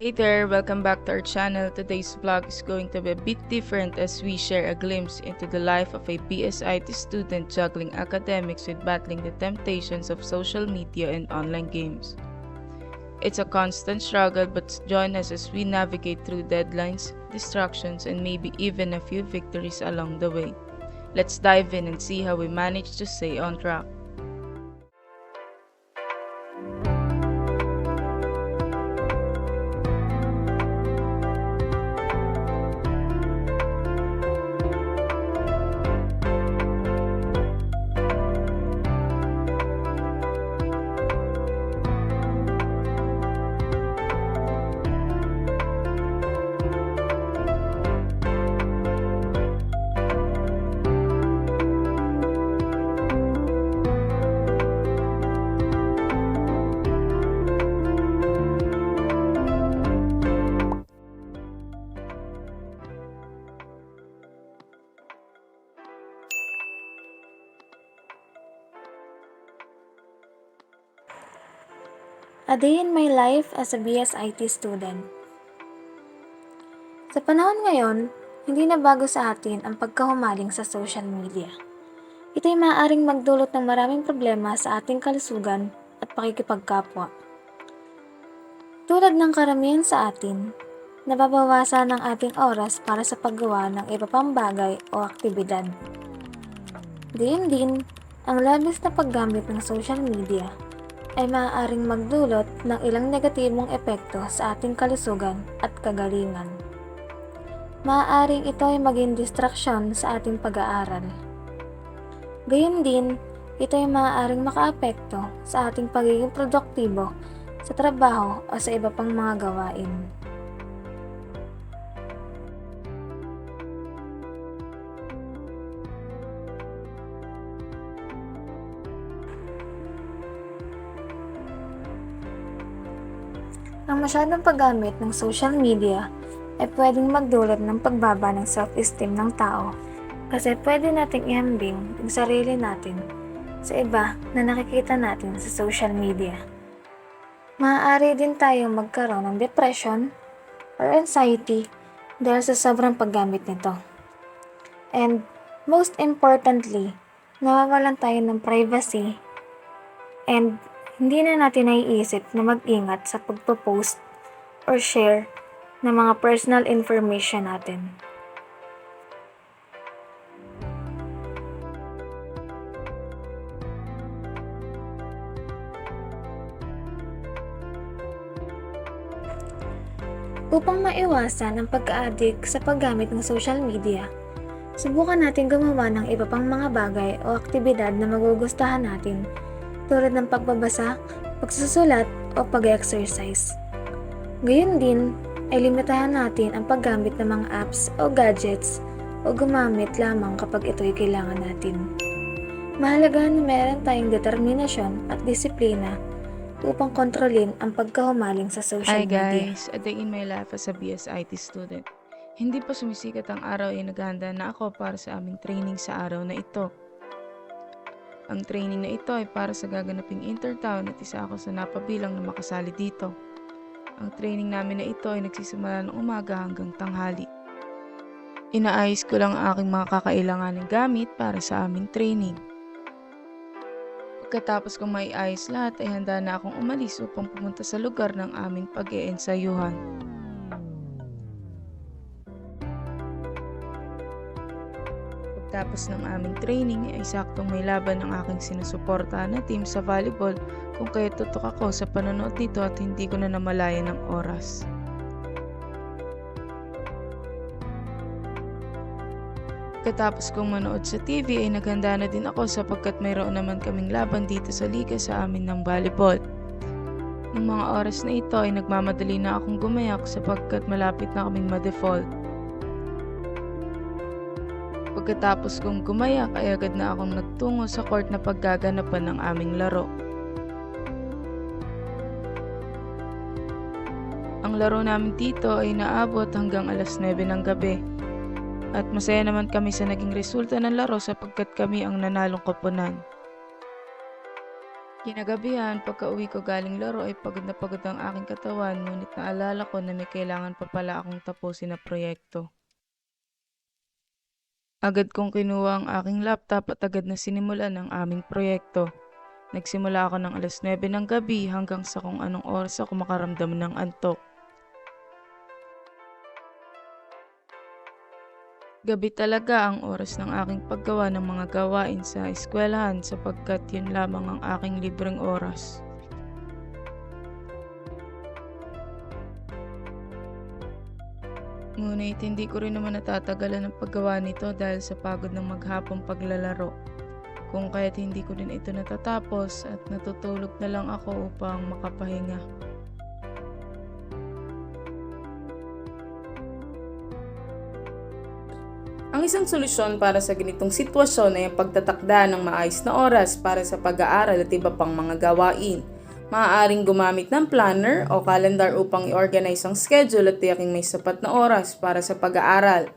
Hey there, welcome back to our channel. Today's vlog is going to be a bit different as we share a glimpse into the life of a BSIT student juggling academics with battling the temptations of social media and online games. It's a constant struggle, but join us as we navigate through deadlines, distractions, and maybe even a few victories along the way. Let's dive in and see how we manage to stay on track. A day in my life as a BSIT student. Sa panahon ngayon, hindi na bago sa atin ang pagkahumaling sa social media. Ito'y maaaring magdulot ng maraming problema sa ating kalusugan at pakikipagkapwa. Tulad ng karamihan sa atin, nababawasan ang ating oras para sa paggawa ng iba pang bagay o aktibidad. Gayun din, ang labis na paggamit ng social media ay maaaring magdulot ng ilang negatibong epekto sa ating kalusugan at kagalingan. Maaaring ito ay maging distraksyon sa ating pag-aaral. Gayun din, ito ay maaaring makaapekto sa ating pagiging produktibo sa trabaho o sa iba pang mga gawain. Ang masyadong paggamit ng social media ay pwedeng magdulot ng pagbaba ng self-esteem ng tao kasi pwede nating ihambing ang sarili natin sa iba na nakikita natin sa social media. Maaari din tayong magkaroon ng depression or anxiety dahil sa sobrang paggamit nito. And most importantly, nawawalan tayo ng privacy and hindi na natin naiisip na mag-ingat sa pagpo-post or share ng mga personal information natin. Upang maiwasan ang pagka-addict sa paggamit ng social media, subukan natin gumawa ng iba pang mga bagay o aktibidad na magugustuhan natin tulad ng pagbabasa, pagsusulat o pag-exercise. Gayun din ay limitahan natin ang paggamit ng mga apps o gadgets o gumamit lamang kapag ito'y kailangan natin. Mahalaga na meron tayong determinasyon at disiplina upang kontrolin ang pagkahumaling sa social Hi media. guys, a day in my life as a BSIT student. Hindi pa sumisikat ang araw ay naghahanda na ako para sa aming training sa araw na ito. Ang training na ito ay para sa gaganaping Intertown at isa ako sa napabilang na makasali dito. Ang training namin na ito ay nagsisimula ng umaga hanggang tanghali. Inaayos ko lang ang aking mga kakailanganing gamit para sa aming training. Pagkatapos kong maiayos lahat ay handa na akong umalis upang pumunta sa lugar ng aming pag-eensayuhan. Pagkatapos ng aming training ay saktong may laban ng aking sinusuportahan na team sa volleyball kung kaya tutok ako sa panonood nito at hindi ko na namalayan ng oras. Pagkatapos kong manood sa TV ay naghanda na din ako sapagkat mayroon naman kaming laban dito sa liga sa amin ng volleyball. Nung mga oras na ito ay nagmamadali na akong gumayak sapagkat malapit na kaming ma-default. Pagkatapos kong gumayak ay agad na akong nagtungo sa court na paggaganapan ng aming laro. Ang laro namin dito ay naabot hanggang alas 9 ng gabi. At masaya naman kami sa naging resulta ng laro sapagkat kami ang nanalong koponan. Kinagabihan, pagka-uwi ko galing laro ay pagod na pagod ang aking katawan, ngunit naalala ko na may kailangan pa pala akong tapusin na proyekto. Agad kong kinuha ang aking laptop at agad na sinimulan ang aming proyekto. Nagsimula ako ng 9:00 ng gabi hanggang sa kung anong oras ako makaramdam ng antok. Gabi talaga ang oras ng aking paggawa ng mga gawain sa eskwelahan sapagkat yun lamang ang aking libreng oras. Ngunit hindi ko rin naman natatagalan ang paggawa nito dahil sa pagod ng maghapong paglalaro. Kung kaya't hindi ko din ito natatapos at natutulog na lang ako upang makapahinga. Ang isang solusyon para sa ganitong sitwasyon ay ang pagtatakda ng maayos na oras para sa pag-aaral at iba pang mga gawain. Maaaring gumamit ng planner o calendar upang i-organize ang schedule at tiyaking may sapat na oras para sa pag-aaral.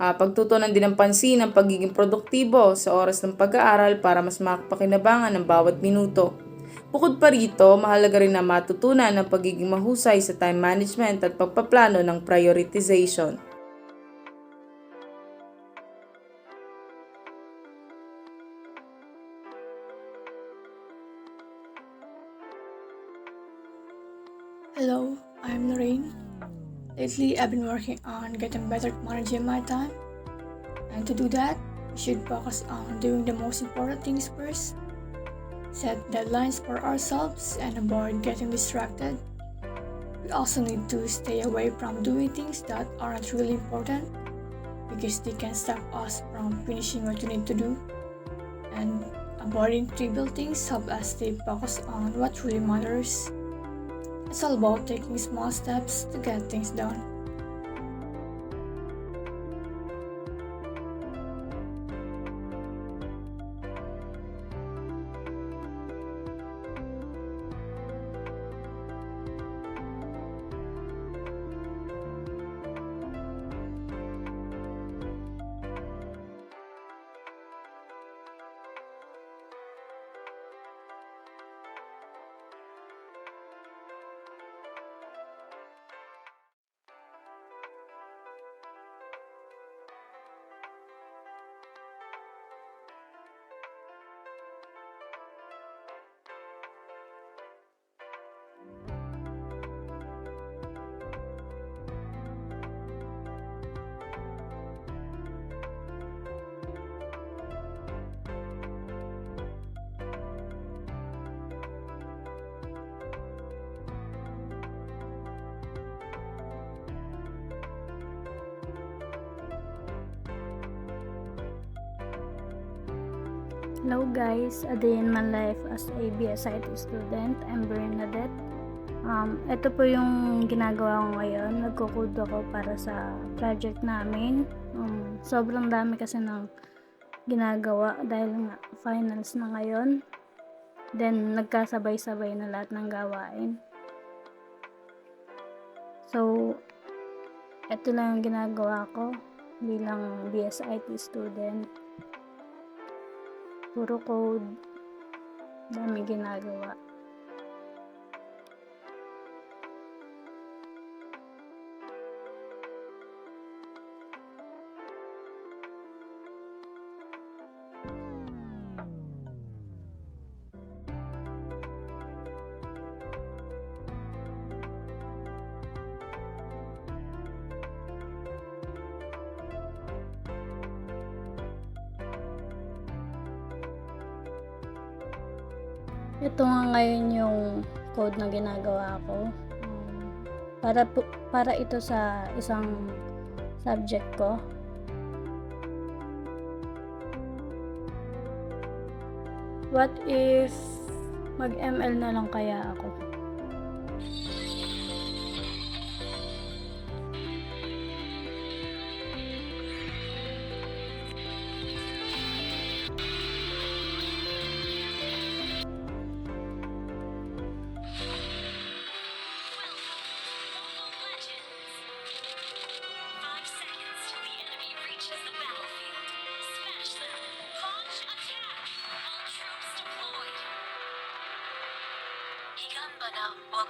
Pagtutunan din ng pansin ang pagiging produktibo sa oras ng pag-aaral para mas makapakinabangan ng bawat minuto. Bukod pa rito, mahalaga rin na matutunan ang pagiging mahusay sa time management at pagpaplano ng prioritization. Hello, I'm Noreen. Lately, I've been working on getting better at managing my time. And to do that, we should focus on doing the most important things first. Set deadlines for ourselves and avoid getting distracted. We also need to stay away from doing things that aren't really important because they can stop us from finishing what we need to do. And avoiding trivial things help us stay focused on what really matters. It's all about taking small steps to get things done. Hello guys, a day in my life as a BSIT student. I'm Bernadette. Ito po yung ginagawa ko ngayon. Nagko-code ako para sa project namin. Sobrang dami kasi ng ginagawa dahil nga finals na ngayon. Then nagkasabay-sabay na lahat ng gawain. So, ito lang yung ginagawa ko bilang BSIT student. Puro code, dami ginagawa. Ito nga ngayon yung code na ginagawa ko. Para ito sa isang subject ko. What if mag-ML na lang kaya ako?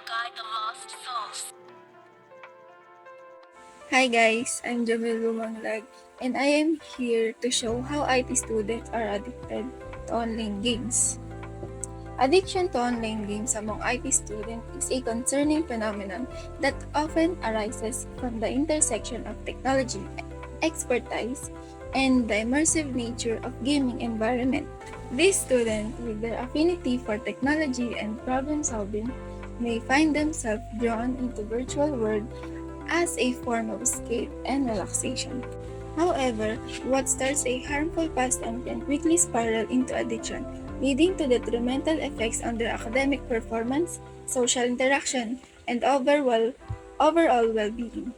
guide the lost souls. Hi guys, I'm Jamil Rumanglag and I am here to show how IT students are addicted to online games. Addiction to online games among IT students is a concerning phenomenon that often arises from the intersection of technology, expertise, and the immersive nature of gaming environment. These students, with their affinity for technology and problem solving, may find themselves drawn into virtual world as a form of escape and relaxation. However, what starts a harmful pastime can quickly spiral into addiction, leading to detrimental effects on their academic performance, social interaction, and overall well-being.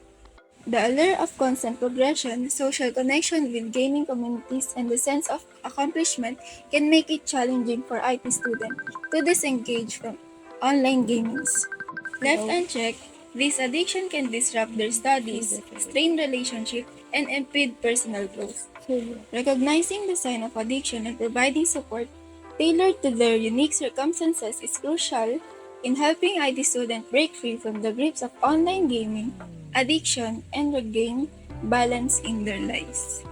The allure of constant progression, social connection with gaming communities, and the sense of accomplishment can make it challenging for IT students to disengage from online gamings. Left unchecked, this addiction can disrupt their studies, strain relationships, and impede personal growth. Recognizing the sign of addiction and providing support tailored to their unique circumstances is crucial in helping IT students break free from the grips of online gaming, addiction, and regain balance in their lives.